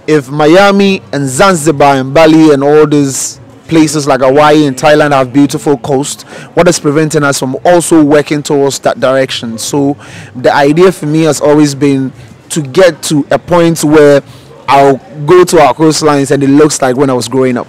if Miami and Zanzibar and Bali and all these places like Hawaii and Thailand have beautiful coast, what is preventing us from also working towards that direction? So the idea for me has always been to get to a point where I'll go to our coastlines and it looks like when I was growing up.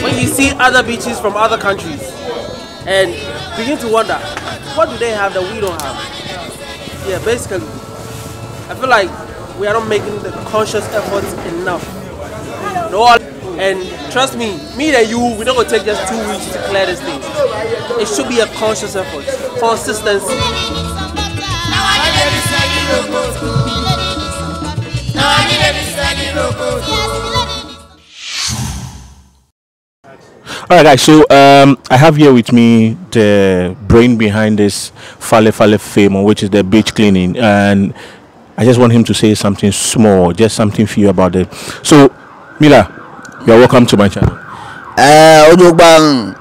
When you see other beaches from other countries and begin to wonder, what do they have that we don't have? Yeah, basically, I feel like we are not making the conscious efforts enough. No, and trust me and you, we're not going to take just 2 weeks to clear this thing. It should be a conscious effort, consistency. All right, guys. So I have here with me the brain behind this Fale Fale Fame, which is the beach cleaning, and I just want him to say something small, just something for you about it. So, Mila, you're welcome to my channel. Odugbang,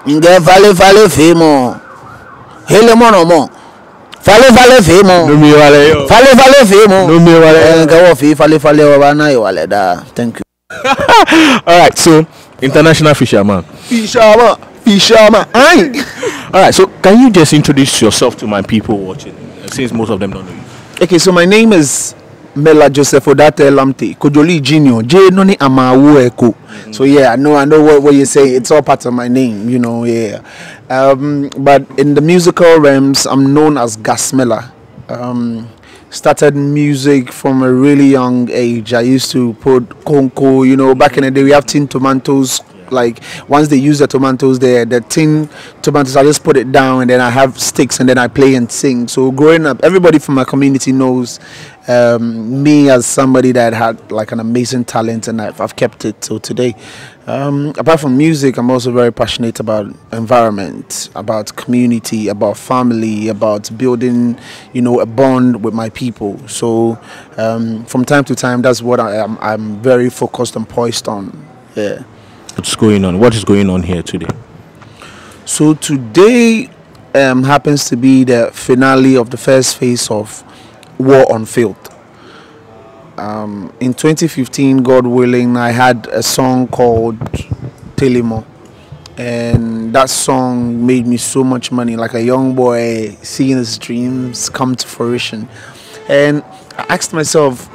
inge Fale Fale Fame, hele mono mo. Fale Fale Fame. No me wale yo. Fale Fale Fame. No me wale. Gawo fi Fale Fale wana yo wale da. Thank you. All right, so international fisherman. Fisherman. All right, so can you just introduce yourself to my people watching, since most of them don't know you? Okay, so my name is Mela Joseph Odate Lamte Kojoli Junior J Noni Amawu Eko. So yeah, I know what you say. It's all part of my name, you know. Yeah, but in the musical realms, I'm known as Gasmilla. Started music from a really young age. I used to put konko, you know, back in the day we have tin tomatoes. Like once they use the tomatoes there, the tin tomatoes, I just put it down and then I have sticks and then I play and sing. So growing up, everybody from my community knows me as somebody that had like an amazing talent, and I've kept it till today. Apart from music, I'm also very passionate about environment, about community, about family, about building, you know, a bond with my people. So from time to time, that's what I'm very focused and poised on. Yeah. What's going on? What is going on here today? So today happens to be the finale of the first phase of War on Field. In 2015, God willing, I had a song called Telimo, and that song made me so much money, like a young boy seeing his dreams come to fruition. And I asked myself,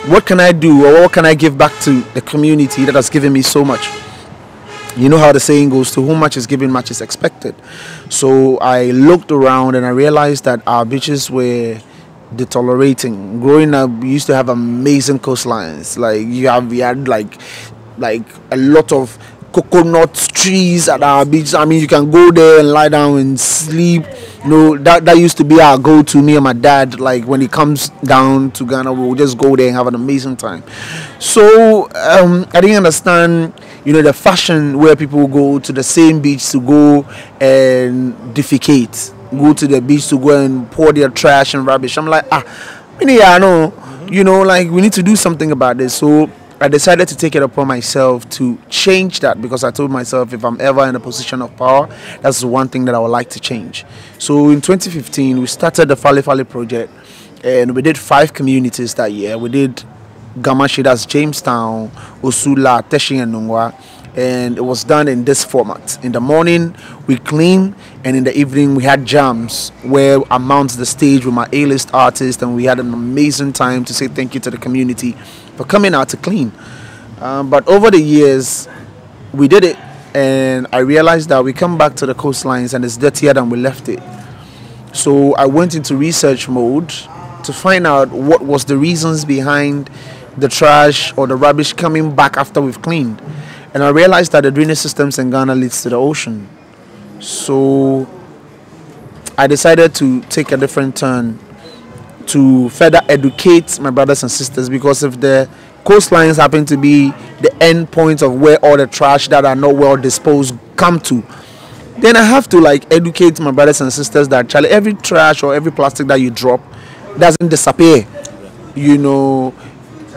what can I do, or what can I give back to the community that has given me so much? You know how the saying goes, to whom much is given, much is expected. So I looked around and I realized that our beaches were deteriorating. Growing up, we used to have amazing coastlines. Like we had like a lot of coconut trees at our beach. I mean, you can go there and lie down and sleep. You know, that used to be our go-to, me and my dad. Like when it comes down to Ghana, we'll just go there and have an amazing time. So I didn't understand, you know, the fashion where people go to the same beach to go and defecate, go to the beach to go and pour their trash and rubbish. I'm like, I know, you know, like we need to do something about this. So I decided to take it upon myself to change that, because I told myself if I'm ever in a position of power, that's the one thing that I would like to change. So in 2015, we started the Fale Fale project, and we did 5 communities that year. We did Gamashi, that's Jamestown, Osula, Teshi, and Nungwa, and it was done in this format. In the morning, we clean, and in the evening, we had jams where I mounted the stage with my A-list artists, and we had an amazing time to say thank you to the community for coming out to clean. But over the years, we did it, and I realized that we come back to the coastlines and it's dirtier than we left it. So I went into research mode to find out what was the reasons behind the trash or the rubbish coming back after we've cleaned. And I realized that the drainage systems in Ghana leads to the ocean. So I decided to take a different turn to further educate my brothers and sisters, because if the coastlines happen to be the end point of where all the trash that are not well disposed come to, then I have to like educate my brothers and sisters that Charlie, every trash or every plastic that you drop doesn't disappear, you know,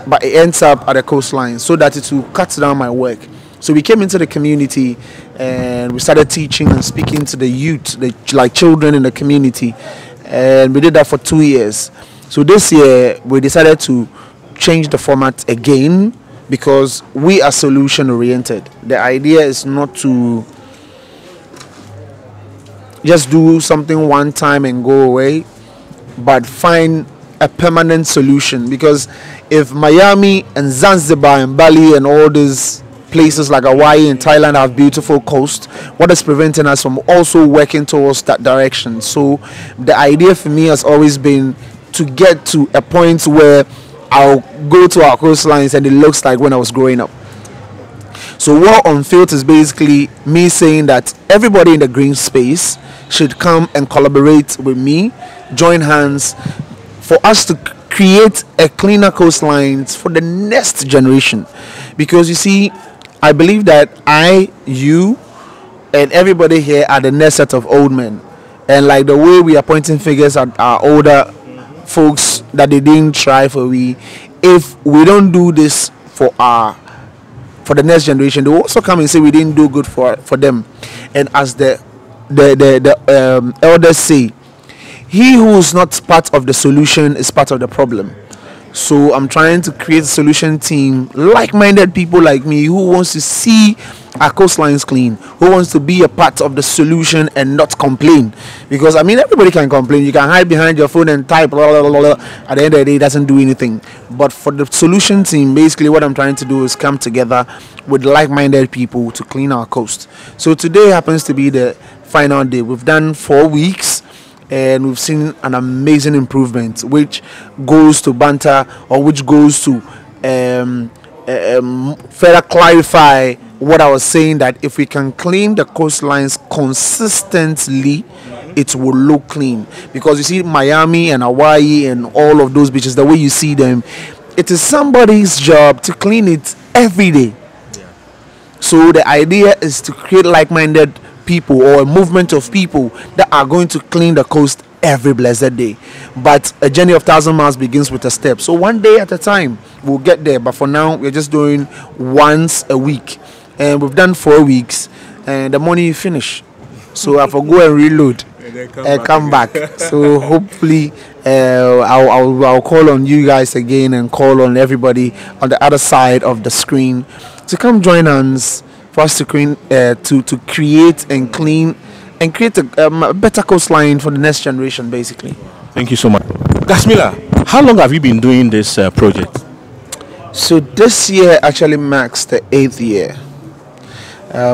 but it ends up at the coastline, so that it will cut down my work. So we came into the community and we started teaching and speaking to the youth, like children in the community. And we did that for 2 years. So this year we decided to change the format again because we are solution oriented. The idea is not to just do something one time and go away, but find a permanent solution. Because if Miami and Zanzibar and Bali and all these places like Hawaii and Thailand have beautiful coast, what is preventing us from also working towards that direction? So the idea for me has always been to get to a point where I'll go to our coastlines and it looks like when I was growing up. So War on Field is basically me saying that everybody in the green space should come and collaborate with me, join hands for us to create a cleaner coastlines for the next generation. Because you see, I believe that you, and everybody here are the next set of old men. And like the way we are pointing fingers at our older folks that they didn't try for if we don't do this for the next generation, they will also come and say we didn't do good for them. And as the elders say, he who is not part of the solution is part of the problem. So I'm trying to create a solution team, like-minded people like me who wants to see our coastlines clean, who wants to be a part of the solution and not complain. Because I mean, everybody can complain. You can hide behind your phone and type blah, blah, blah, blah. At the end of the day, it doesn't do anything. But for the solution team, basically what I'm trying to do is come together with like-minded people to clean our coast. So today happens to be the final day. We've done 4 weeks and we've seen an amazing improvement, which goes to banter, or which goes to further clarify what I was saying, that if we can clean the coastlines consistently, it will look clean. Because you see Miami and Hawaii and all of those beaches, the way you see them, it is somebody's job to clean it every day. So the idea is to create like-minded people, or a movement of people that are going to clean the coast every blessed day. But a journey of 1,000 miles begins with a step. So one day at a time we'll get there. But for now we're just doing once a week, and we've done 4 weeks, and the money finish. So I have to go and reload and come back. So hopefully I'll call on you guys again, and call on everybody on the other side of the screen to come join us for us to create and clean and create a better coastline for the next generation, basically. Thank you so much. Gasmilla, how long have you been doing this project? So this year actually marks the 8th year.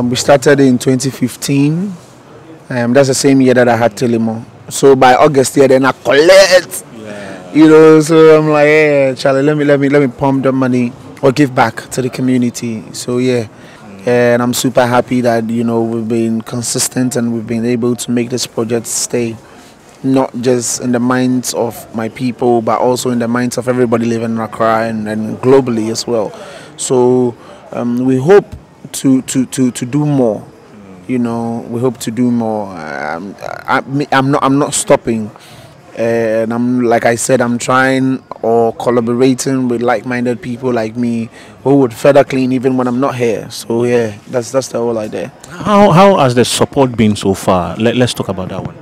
We started in 2015. That's the same year that I had Telimo. So by August here, then I collect. You know, so I'm like, yeah, Charlie, let me pump the money or give back to the community. So yeah. And I'm super happy that, you know, we've been consistent and we've been able to make this project stay not just in the minds of my people, but also in the minds of everybody living in Accra and globally as well. So we hope to do more. You know, we hope to do more. I'm not stopping. And I'm, like I said, I'm trying or collaborating with like-minded people like me who would further clean even when I'm not here. So yeah, that's the whole idea. How has the support been so far? Let's talk about that one.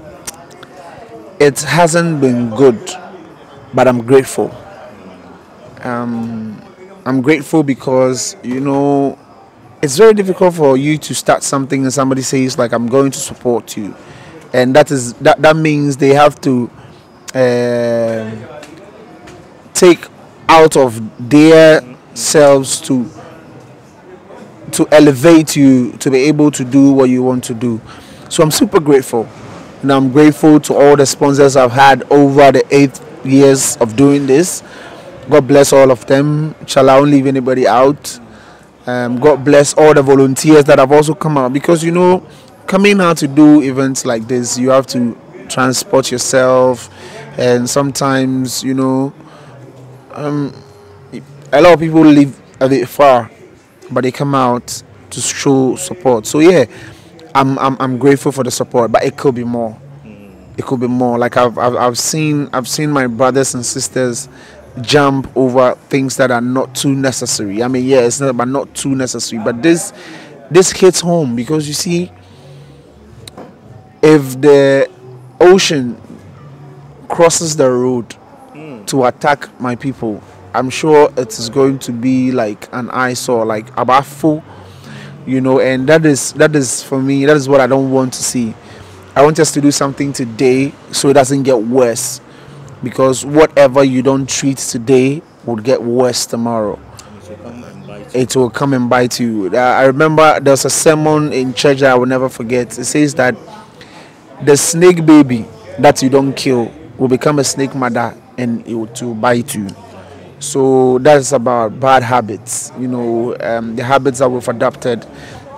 It hasn't been good, but I'm grateful. I'm grateful because, you know, it's very difficult for you to start something and somebody says like, I'm going to support you, and that means they have to take out of their selves to elevate you to be able to do what you want to do. So I'm super grateful, and I'm grateful to all the sponsors I've had over the 8 years of doing this. God bless all of them. Shall I won't leave anybody out. God bless all the volunteers that have also come out, because, you know, coming out to do events like this, you have to transport yourself, and sometimes, you know, a lot of people live a bit far, but they come out to show support. So yeah, I'm grateful for the support, but it could be more. It could be more. Like I've seen my brothers and sisters jump over things that are not too necessary. I mean, yeah, it's not, but not too necessary. But this this hits home because you see, if the ocean crosses the road to attack my people, I'm sure it is going to be like an eyesore, like Abafo, and that is for me, that is what I don't want to see. I want us to do something today so it doesn't get worse, because whatever you don't treat today will get worse tomorrow. It will come and bite you. I remember there's a sermon in church that I will never forget. It says that the snake baby that you don't kill will become a snake mother and it will bite you. So that's about bad habits, the habits that we've adopted.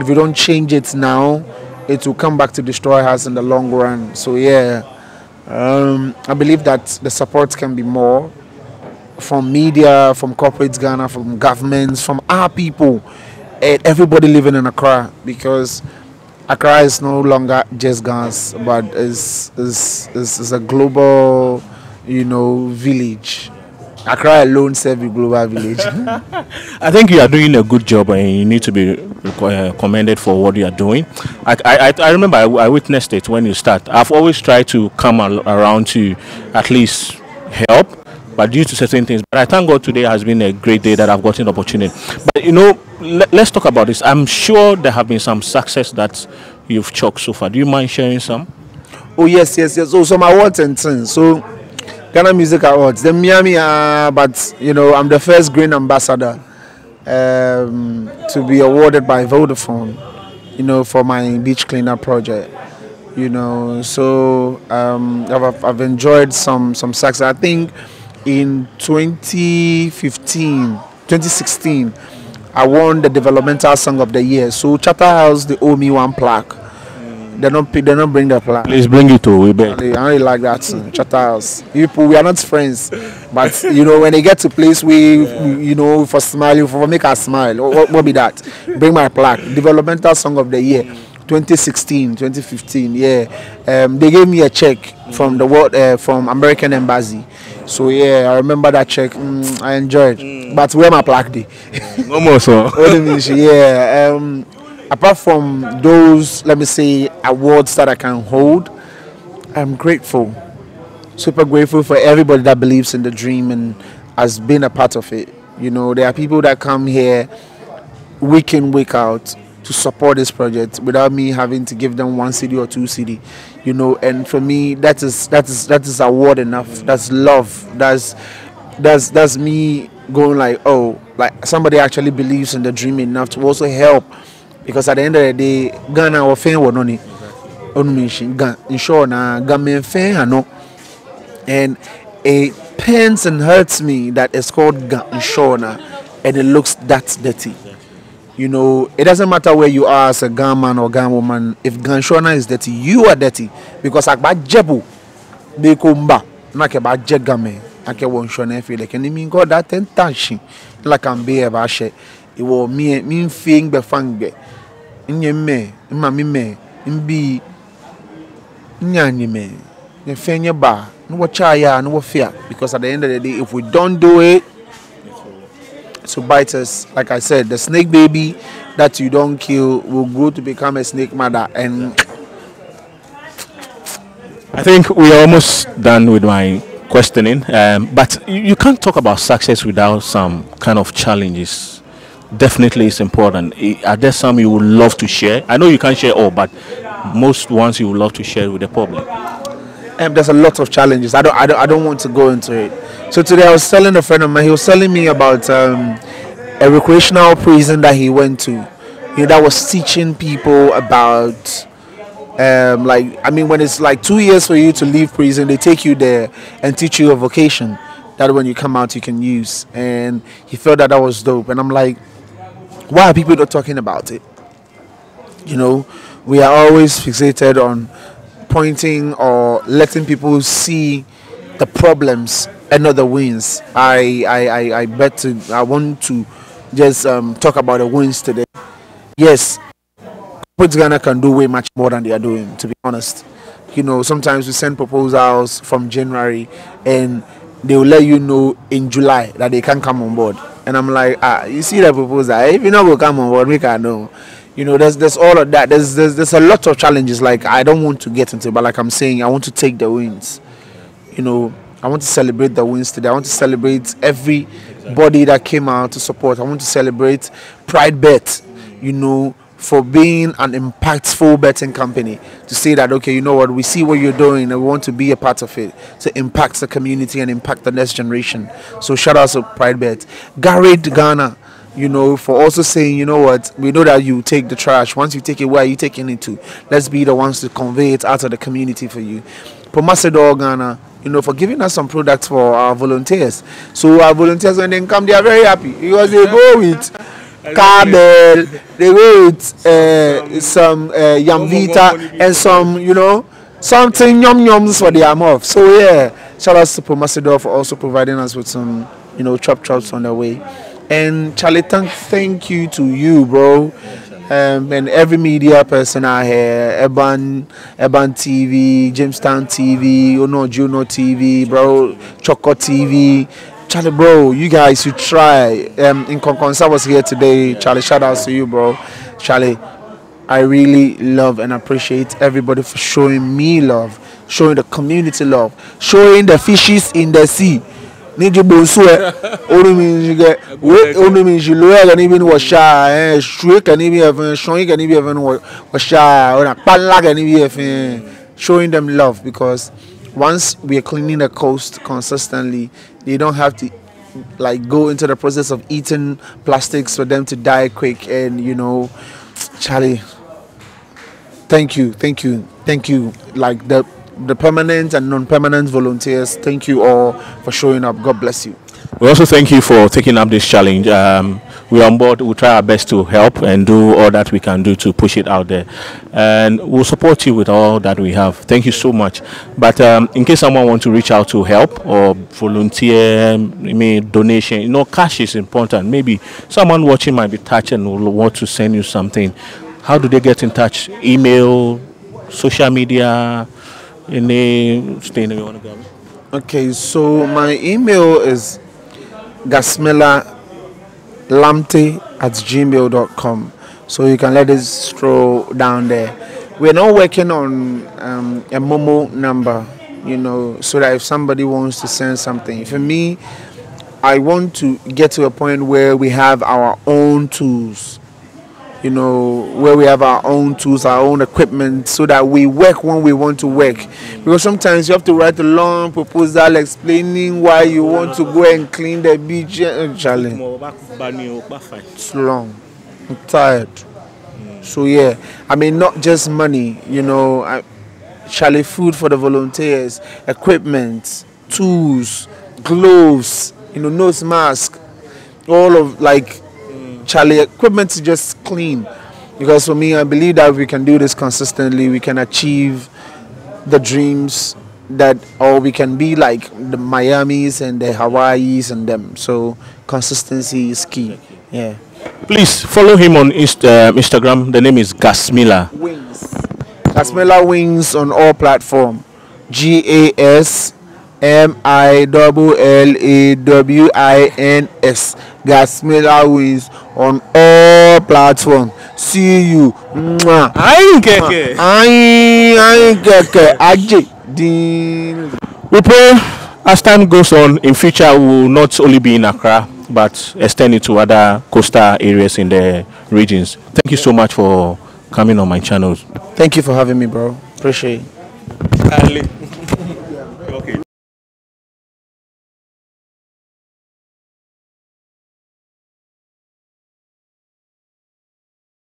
If you don't change it now, it will come back to destroy us in the long run. So yeah, I believe that the support can be more from media, from corporate Ghana, from governments, from our people, and everybody living in Accra, because Accra is no longer just Ghana's, but is a global, village. Accra alone serves a global village. I think you are doing a good job, and you need to be commended for what you are doing. I remember I witnessed it when you start. I've always tried to come around to at least help, but due to certain things. But I thank God today has been a great day that I've gotten the opportunity. But let's talk about this. I'm sure there have been some success that you've chalked so far. Do you mind sharing some? Oh yes. So some awards and things. So Ghana Music Awards, the Miami, but I'm the first green ambassador to be awarded by Vodafone, for my beach cleaner project. So I've enjoyed some success. I think in 2016, I won the developmental song of the year. So Charterhouse, they owe me one plaque. They don't bring the plaque. Please bring it to we beg. I really like that Charterhouse. People, we are not friends, but when they get to place we for smiling, for make us smile. What be that? Bring my plaque. Developmental song of the year. 2016, 2015, yeah. They gave me a check from the world, from American Embassy. So yeah, I remember that check. I enjoyed. But where my plaque day? No more so. Yeah. Apart from those, let me say, awards that I can hold, I'm grateful. Super grateful for everybody that believes in the dream and has been a part of it. There are people that come here week in, week out to support this project without me having to give them 1 cedi or 2 cedi, and for me that is award enough. That's love. That's me going like, oh, like somebody actually believes in the dream enough to also help, because at the end of the day, Ghana or fan were noni ensure na government fan no, and it pains and hurts me that it's called Ghana and it looks that dirty. It doesn't matter where you are as a Ghan man or Ghan woman. If Ganshona is dirty, you are dirty. Because akba jebu be kumba na ke ba jegame ake won shona fe like ni God that tentation like am be e ba she e wo mi fing be fangbe nyemme ma mi me mbi nyanyi me ne fenye ba no wo cha ya no wo fear, because at the end of the day, if we don't do it, to bite us. Like I said, the snake baby that you don't kill will grow to become a snake mother. And I think we are almost done with my questioning, but you can't talk about success without some kind of challenges. Definitely it's important. Are there some you would love to share? I know you can't share all, but most ones you would love to share with the public. There's a lot of challenges. I don't want to go into it. So today I was telling a friend of mine, he was telling me about a recreational prison that he went to. That was teaching people about when it's like 2 years for you to leave prison, they take you there and teach you a vocation that when you come out you can use. And he felt that was dope. And I'm like, why are people not talking about it? We are always fixated on pointing or letting people see the problems and not the wins. I want to just talk about the wins today. Yes, Ghana can do way much more than they are doing, to be honest. Sometimes we send proposals from January and they will let you know in July that they can't come on board. And I'm like, you see that proposal, if you not go come on board, we can know. You know, there's all of that. There's a lot of challenges. Like I don't want to get into, but like I'm saying, I want to take the wins. You know, I want to celebrate the wins today. I want to celebrate everybody that came out to support. I want to celebrate Pride Bet, you know, for being an impactful betting company. To say that, okay, you know what, we see what you're doing and we want to be a part of it, to impact the community and impact the next generation. So shout out to Pride Bet. Garrett Ghana, you know, for also saying, you know what, we know that you take the trash. Once you take it, where are you taking it to? Let's be the ones to convey it out of the community for you. Pomacedo Ghana, you know, for giving us some products for our volunteers. So our volunteers, when they come, they are very happy because they go with Carbell, they go with some Yamvita and some, you know, something yum-yums for their mouth. So yeah, shout out to Pomacedo for also providing us with some, you know, chops on the way. And Charlie, thank you to you, bro, and every media person out here, Eban TV, Jamestown TV, Juno TV, bro, Choco TV. Charlie, bro, you guys, you try. Nkonkonsa was here today. Charlie, shout out to you, bro. Charlie, I really love and appreciate everybody for showing me love, showing the community love, showing the fishes in the sea. Need you only means you get only means you lower can even wash shriek can even showing can even wash or a pala can even showing them love, because once we are cleaning the coast consistently, they don't have to like go into the process of eating plastics for them to die quick. And you know, Charlie, thank you. Like the permanent and non-permanent volunteers, thank you all for showing up. God bless you. We also thank you for taking up this challenge. We're on board. We'll try our best to help and do all that we can do to push it out there, and we'll support you with all that we have. Thank you so much. But in case someone wants to reach out to help or volunteer, maybe donation, you know, cash is important. Maybe someone watching might be touched and will want to send you something. How do they get in touch? Email, social media? Any stain you want to go? Okay, so my email is GasmillaAzontoKing@gmail.com. So you can let us scroll down there. We're not working on a Momo number, you know, so that if somebody wants to send something, for me, I want to get to a point where we have our own tools. You know, where we have our own tools, our own equipment, so that we work when we want to work. Because sometimes you have to write a long proposal explaining why you want to go and clean the beach. Charlie, it's long. I'm tired. So yeah, I mean, not just money. You know, Charlie, food for the volunteers, equipment, tools, gloves. You know, nose mask, all of like. Charlie, equipment is just clean, because for me, I believe that if we can do this consistently, we can achieve the dreams that, or we can be like the Miamis and the Hawaiis and them. So consistency is key. Yeah. Please follow him on Instagram. The name is Gasmilla Wings. Gasmilla Wings on all platforms. GasmillaAzontoKing. Gasmilla Wings on all platforms. See you. We pray as time goes on, in future we will not only be in Accra, but extend it to other coastal areas in the regions. Thank you so much for coming on my channel. Thank you for having me, bro. Appreciate it.